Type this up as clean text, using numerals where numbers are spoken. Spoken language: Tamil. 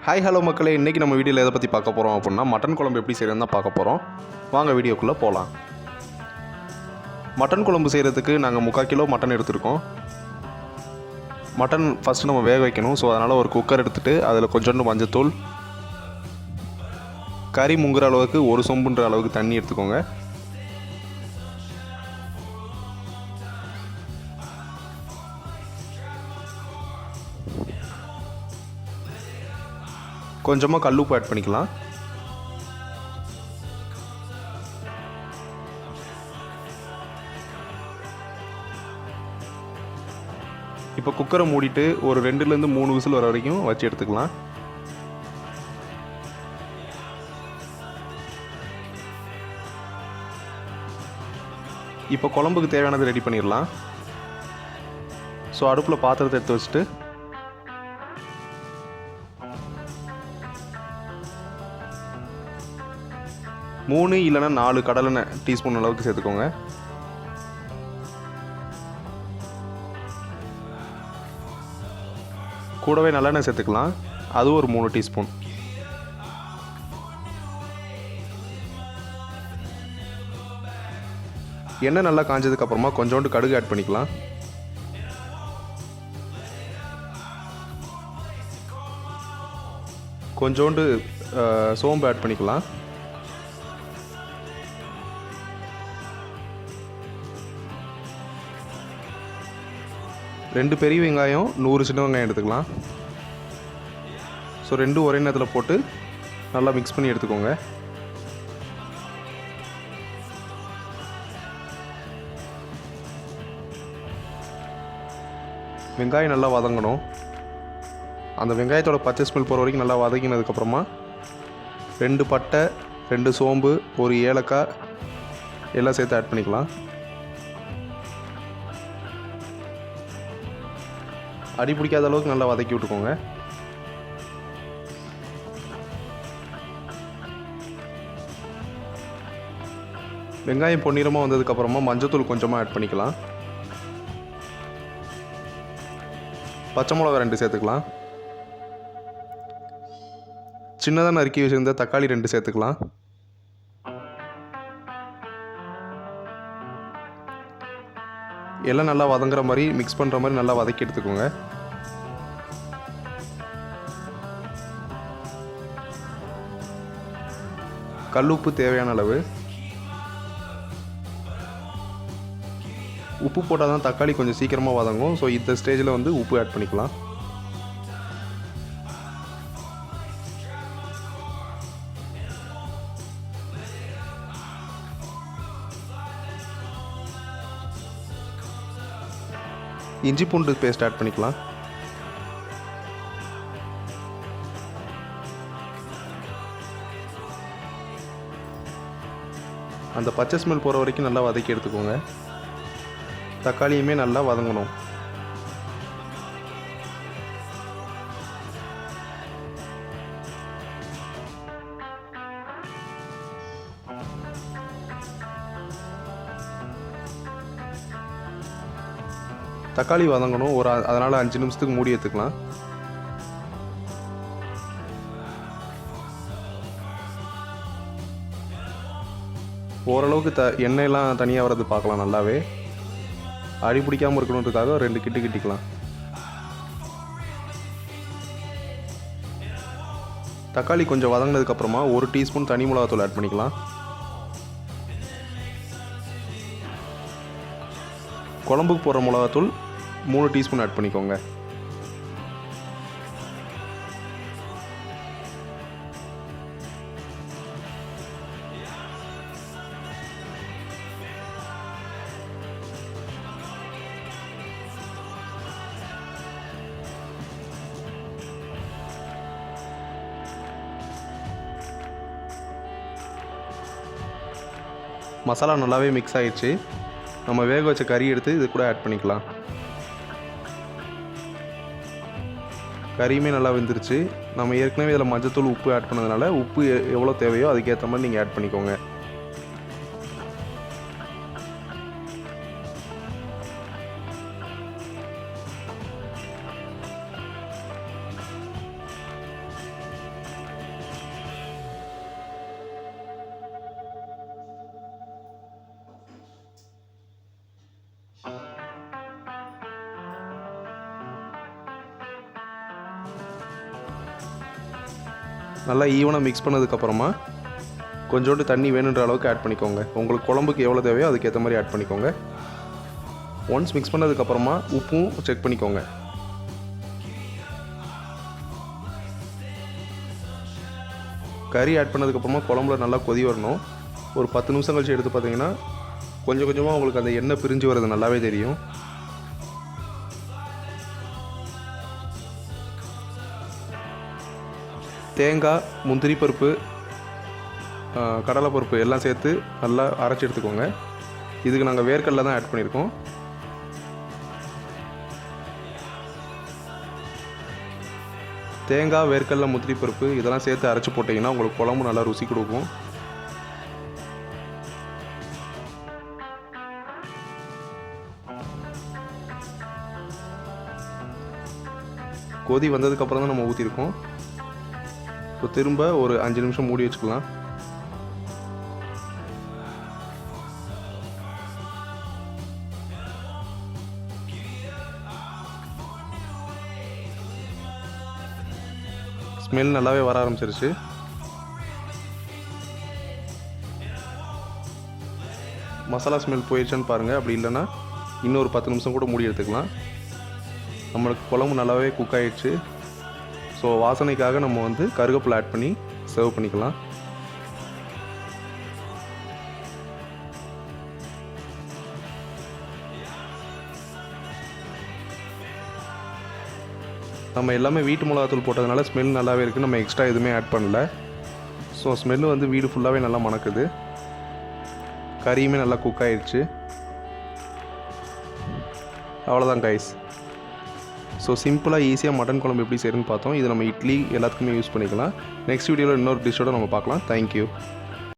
ஹாய் ஹலோ மக்களே, இன்றைக்கி நம்ம வீடியோவில் எதை பற்றி பார்க்க போகிறோம் அப்படின்னா மட்டன் குழம்பு எப்படி செய்கிறதுன்னு தான் பார்க்க போகிறோம். வாங்க வீடியோக்குள்ளே போகலாம். மட்டன் குழம்பு செய்கிறதுக்கு நாங்கள் 3/4 கிலோ மட்டன் எடுத்துருக்கோம். மட்டன் ஃபஸ்ட்டு நம்ம வேக வைக்கணும். ஸோ அதனால் ஒரு குக்கர் எடுத்துகிட்டு அதில் கொஞ்சோண்டு மஞ்சத்தூள், கறி முங்குற அளவுக்கு ஒரு சொம்புன்ற அளவுக்கு தண்ணி எடுத்துக்கோங்க. கொஞ்சமாக கல்லுப்பு ஆட் பண்ணிக்கலாம். இப்போ குக்கரை மூடிட்டு ஒரு 2லேருந்து 3 விசில் வர வரைக்கும் வச்சு எடுத்துக்கலாம். இப்போ குழம்புக்கு தேவையானது ரெடி பண்ணிடலாம். ஸோ அடுப்பில் பாத்திரத்தை எடுத்து வச்சுட்டு மூணு இல்லைனா 4 கடலெண்ணெய் டீஸ்பூன் அளவுக்கு சேர்த்துக்கோங்க. கூடவே நல்லெண்ணெய் சேர்த்துக்கலாம், அது ஒரு 3 டீஸ்பூன். எண்ணெய் நல்லா காஞ்சதுக்கப்புறமா கொஞ்சோண்டு கடுகு ஆட் பண்ணிக்கலாம். கொஞ்சோண்டு சோம்பு ஆட் பண்ணிக்கலாம். ரெண்டு பெரிய வெங்காயம், 100 சின்ன வெங்காயம் எடுத்துக்கலாம். ஸோ ரெண்டும் ஒரே நேரத்தில் போட்டு நல்லா மிக்ஸ் பண்ணி எடுத்துக்கோங்க. வெங்காயம் நல்லா வதங்கணும். அந்த வெங்காயத்தோட பச்சை ஸ்மெல் போகிற வரைக்கும் நல்லா வதங்கினதுக்கப்புறமா 2 பட்டை, 2 சோம்பு, 1 ஏலக்காய் எல்லாம் சேர்த்து ஆட் பண்ணிக்கலாம். அடி பிடிக்காத அளவுக்கு நல்லா வதக்கி விட்டுக்கோங்க. வெங்காயம் பொன்னிறமாக வந்ததுக்கப்புறமா மஞ்சத்தூள் கொஞ்சமாக ஆட் பண்ணிக்கலாம். பச்சை மிளகா 2 சேர்த்துக்கலாம். சின்னதாக நறுக்கி வச்சுருந்த தக்காளி 2 சேர்த்துக்கலாம். எல்லாம் நல்லா வதங்குற மாதிரி மிக்ஸ் பண்ணுற மாதிரி நல்லா வதக்கி எடுத்துக்கோங்க. கல்லுப்பு தேவையான அளவு. உப்பு போட்டால் தான் தக்காளி கொஞ்சம் சீக்கிரமாக வதங்கும். ஸோ இந்த ஸ்டேஜில் வந்து உப்பு ஆட் பண்ணிக்கலாம். இஞ்சி பூண்டு பேஸ்ட் ஆட் பண்ணிக்கலாம். அந்த பச்சை ஸ்மெல் போகிற வரைக்கும் நல்லா வதக்கி எடுத்துக்கோங்க. தக்காளியுமே நல்லா வதங்கணும். தக்காளி வதங்கணும். அதனால் 5 நிமிஷத்துக்கு மூடி எடுத்துக்கலாம். ஓரளவுக்கு எண்ணெயெல்லாம் தனியாக வர்றது பார்க்கலாம். நல்லாவே அடி பிடிக்காமல் இருக்கணுன்றதுக்காக 2 கிட்டு கிட்டிக்கலாம். தக்காளி கொஞ்சம் வதங்கினதுக்கப்புறமா 1 டீஸ்பூன் தனி மிளகாத்தூள் ஆட் பண்ணிக்கலாம். குழம்புக்கு போடுற மிளகாத்தூள் 3 டீஸ்பூன் ஆட் பண்ணிக்கோங்க. மசாலா நல்லாவே மிக்ஸ் ஆகிடுச்சு. நம்ம வேக வச்ச கறி எடுத்து இது கூட ஆட் பண்ணிக்கலாம். கறியுமே நல்லா வெந்துருச்சு. நம்ம ஏற்கனவே இதில் மஞ்சத்தூள், உப்பு ஆட் பண்ணதுனால உப்பு எவ்வளோ தேவையோ அதுக்கேற்ற மாதிரி நீங்கள் ஆட் பண்ணிக்கோங்க. நல்லா ஈவனாக மிக்ஸ் பண்ணதுக்கப்புறமா கொஞ்சோண்டு தண்ணி வேணுன்ற அளவுக்கு ஆட் பண்ணிக்கோங்க. உங்களுக்கு குழம்புக்கு எவ்வளோ தேவையோ அதுக்கேற்ற மாதிரி ஆட் பண்ணிக்கோங்க. ஒன்ஸ் மிக்ஸ் பண்ணதுக்கப்புறமா உப்பும் செக் பண்ணிக்கோங்க. கறி ஆட் பண்ணதுக்கப்புறமா குழம்புல நல்லா கொதி வரணும். ஒரு 10 நிமிஷம் கழிச்சு எடுத்து பார்த்தீங்கன்னா கொஞ்சம் கொஞ்சமாக உங்களுக்கு அந்த எண்ணெய் பிரிஞ்சு வர்றது நல்லாவே தெரியும். தேங்காய், முந்திரி பருப்பு, கடலைப்பருப்பு எல்லாம் சேர்த்து நல்லா அரைச்சி எடுத்துக்கோங்க. இதுக்கு நாங்கள் வேர்க்கடலை தான் ஆட் பண்ணியிருக்கோம். தேங்காய், வேர்க்கடலை, முந்திரி பருப்பு இதெல்லாம் சேர்த்து அரைச்சி போட்டிங்கன்னா உங்களுக்கு குழம்பு நல்லா ருசி கொடுக்கும். கொதி வந்ததுக்கப்புறம் தான் நம்ம ஊற்றிருக்கோம். இப்போ திரும்ப ஒரு 5 நிமிஷம் மூடி வச்சுக்கலாம். ஸ்மெல் நல்லாவே வர ஆரம்பிச்சிருச்சு. மசாலா ஸ்மெல் போயிடுச்சுன்னு பாருங்கள். அப்படி இல்லைன்னா இன்னொரு 10 நிமிஷம் கூட மூடி எடுத்துக்கலாம். நம்மளுக்கு குழம்பு நல்லாவே குக் ஆகிடுச்சு. ஸோ வாசனைக்காக நம்ம வந்து கருவேப்பிலை ஆட் பண்ணி சர்வ் பண்ணிக்கலாம். நம்ம எல்லாமே வீட்டு மிளகாத்தூள் போட்டதுனால ஸ்மெல் நல்லாவே இருக்குது. நம்ம எக்ஸ்ட்ரா எதுவுமே ஆட் பண்ணல. ஸோ ஸ்மெல்லு வந்து வீடு ஃபுல்லாகவே நல்லா மணக்குது. கறியுமே நல்லா குக் ஆகிடுச்சு. அவ்வளோதான் கைஸ். ஸோ சிம்பிளாக ஈஸியாக மட்டன் குழம்பு எப்படி செய்யணும்னு பார்த்தோம். இது நம்ம இட்லி எல்லாத்துக்குமே யூஸ் பண்ணிக்கலாம். நெக்ஸ்ட் வீடியோவில் இன்னொரு டிஷ்ஷோடு நம்ம பார்க்கலாம். தேங்க்யூ.